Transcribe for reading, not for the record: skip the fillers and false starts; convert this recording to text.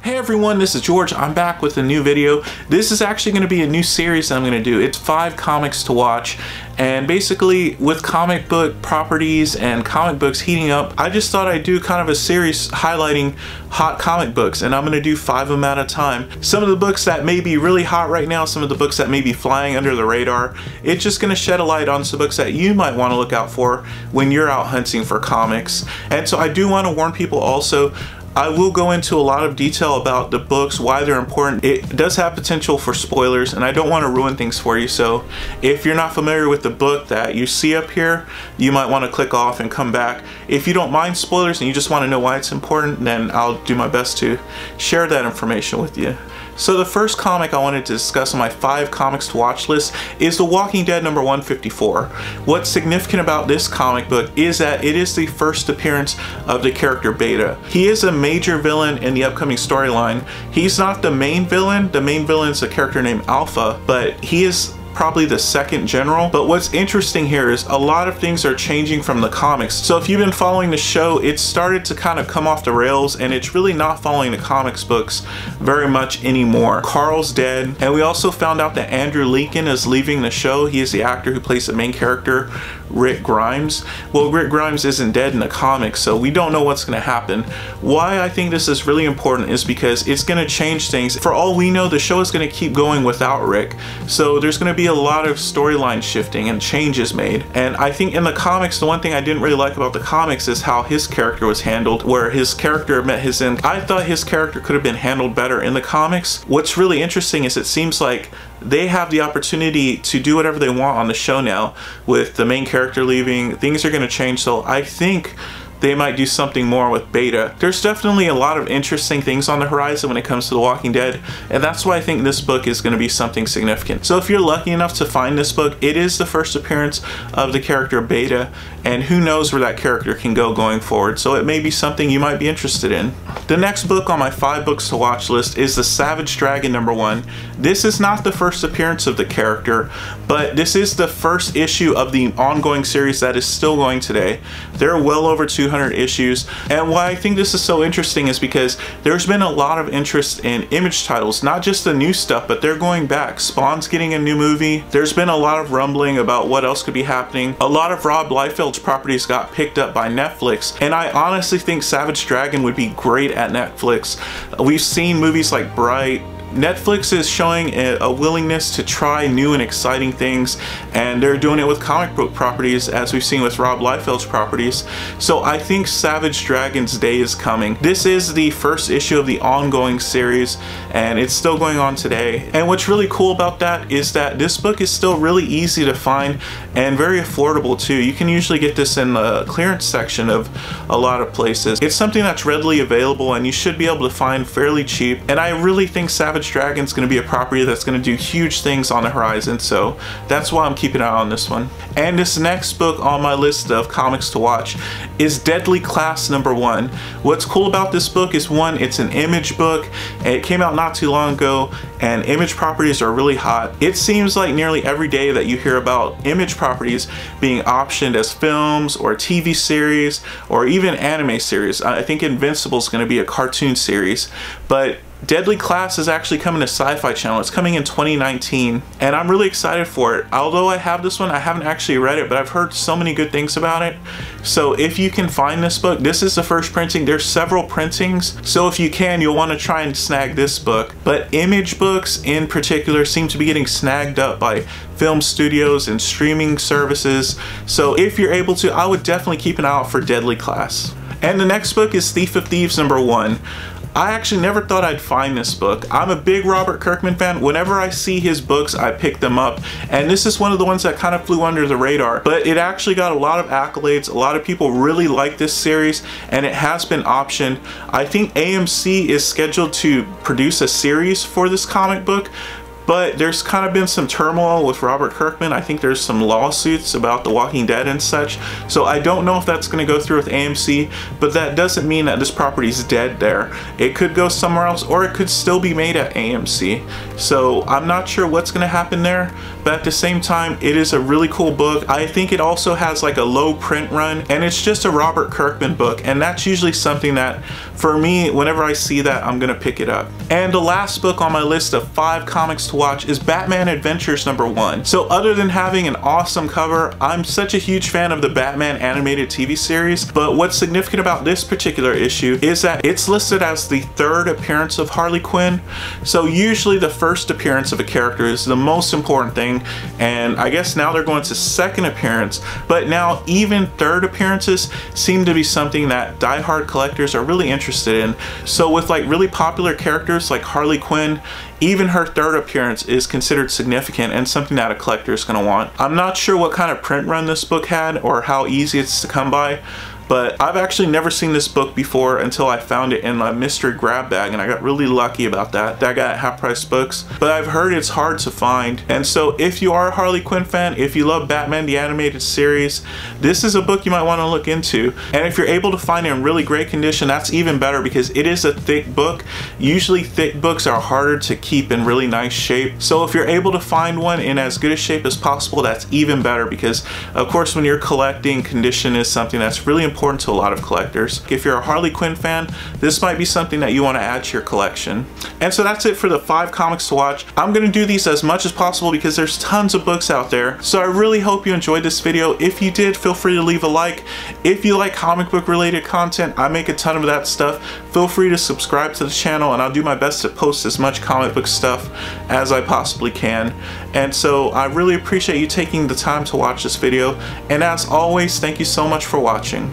Hey everyone, this is George. I'm back with a new video. This is actually going to be a new series that I'm going to do. It's 5 comics to watch, and basically with comic book properties and comic books heating up, I just thought I'd do kind of a series highlighting hot comic books, and I'm going to do 5 of them at a time. Some of the books that may be really hot right now, some of the books that may be flying under the radar. It's just going to shed a light on some books that you might want to look out for when you're out hunting for comics. And so I do want to warn people also, I will go into a lot of detail about the books, why they're important. It does have potential for spoilers, and I don't want to ruin things for you. So if you're not familiar with the book that you see up here, you might want to click off and come back. If you don't mind spoilers and you just want to know why it's important, then I'll do my best to share that information with you. So the first comic I wanted to discuss on my 5 comics to watch list is The Walking Dead number 154. What's significant about this comic book is that it is the first appearance of the character Beta. He is a major villain in the upcoming storyline. He's not the main villain. The main villain is a character named Alpha, but he is probably the second general. But what's interesting here is a lot of things are changing from the comics. So if you've been following the show, it started to kind of come off the rails, and it's really not following the comics books very much anymore. Carl's dead, and we also found out that Andrew Lincoln is leaving the show. He is the actor who plays the main character, Rick Grimes. Well, Rick Grimes isn't dead in the comics, so we don't know what's going to happen. Why I think this is really important is because it's going to change things. For all we know, the show is going to keep going without Rick, so there's going to be a lot of storyline shifting and changes made. And I think in the comics, the one thing I didn't really like about the comics is how his character was handled, where his character met his end. I thought his character could have been handled better in the comics. What's really interesting is it seems like they have the opportunity to do whatever they want on the show now. With the main character leaving, things are going to change, so I think they might do something more with Beta. There's definitely a lot of interesting things on the horizon when it comes to The Walking Dead, and that's why I think this book is going to be something significant. So if you're lucky enough to find this book, it is the first appearance of the character Beta, and who knows where that character can go going forward, so it may be something you might be interested in. The next book on my 5 books to watch list is The Savage Dragon number 1. This is not the first appearance of the character, but this is the first issue of the ongoing series that is still going today. There are well over 200 issues, and why I think this is so interesting is because there's been a lot of interest in Image titles, not just the new stuff, but they're going back. Spawn's getting a new movie. There's been a lot of rumbling about what else could be happening. A lot of Rob Liefeld's properties got picked up by Netflix, and I honestly think Savage Dragon would be great at Netflix. We've seen movies like Bright. Netflix is showing a willingness to try new and exciting things, and they're doing it with comic book properties, as we've seen with Rob Liefeld's properties. So I think Savage Dragon's day is coming. This is the first issue of the ongoing series, and it's still going on today. And what's really cool about that is that this book is still really easy to find and very affordable too. You can usually get this in the clearance section of a lot of places. It's something that's readily available, and you should be able to find fairly cheap. And I really think Savage Dragon's going to be a property that's going to do huge things on the horizon, so that's why I'm keeping an eye on this one. And this next book on my list of comics to watch is Deadly Class number 1. What's cool about this book is, one, it's an Image book. It came out not too long ago, and Image properties are really hot. It seems like nearly every day that you hear about Image properties being optioned as films or TV series or even anime series. I think Invincible is going to be a cartoon series, but Deadly Class is actually coming to Sci-Fi Channel. It's coming in 2019, and I'm really excited for it. Although I have this one, I haven't actually read it, but I've heard so many good things about it. So if you can find this book, this is the first printing. There's several printings, so if you can, you'll want to try and snag this book. But Image books in particular seem to be getting snagged up by film studios and streaming services. So if you're able to, I would definitely keep an eye out for Deadly Class. And the next book is Thief of Thieves number 1. I actually never thought I'd find this book. I'm a big Robert Kirkman fan. Whenever I see his books, I pick them up, and this is one of the ones that kind of flew under the radar, but it actually got a lot of accolades. A lot of people really like this series, and it has been optioned. I think AMC is scheduled to produce a series for this comic book, But there's kind of been some turmoil with Robert Kirkman. I think there's some lawsuits about The Walking Dead and such. So I don't know if that's going to go through with AMC, but that doesn't mean that this property is dead there. It could go somewhere else, or it could still be made at AMC. So I'm not sure what's going to happen there, but at the same time, it is a really cool book. I think it also has like a low print run, and it's just a Robert Kirkman book, and that's usually something that, for me, whenever I see that, I'm going to pick it up. And the last book on my list of 5 comics to watch is Batman Adventures #1. So other than having an awesome cover, I'm such a huge fan of the Batman animated TV series, but what's significant about this particular issue is that it's listed as the 3rd appearance of Harley Quinn. So usually the first appearance of a character is the most important thing, and I guess now they're going to 2nd appearance, but now even 3rd appearances seem to be something that diehard collectors are really interested in. So with like really popular characters like Harley Quinn, even her 3rd appearance is considered significant and something that a collector is going to want. I'm not sure what kind of print run this book had or how easy it's to come by, but I've actually never seen this book before until I found it in my mystery grab bag, and I got really lucky about that. I got at Half Price Books, but I've heard it's hard to find. And so if you are a Harley Quinn fan, if you love Batman the Animated Series, this is a book you might want to look into. And if you're able to find it in really great condition, that's even better, because it is a thick book. Usually thick books are harder to keep in really nice shape. So if you're able to find one in as good a shape as possible, that's even better, because of course when you're collecting, condition is something that's really important to a lot of collectors. If you're a Harley Quinn fan, this might be something that you want to add to your collection. And so that's it for the 5 comics to watch. I'm going to do these as much as possible because there's tons of books out there. So I really hope you enjoyed this video. If you did, feel free to leave a like. If you like comic book related content, I make a ton of that stuff. Feel free to subscribe to the channel, and I'll do my best to post as much comic book stuff as I possibly can. And so I really appreciate you taking the time to watch this video. And as always, thank you so much for watching.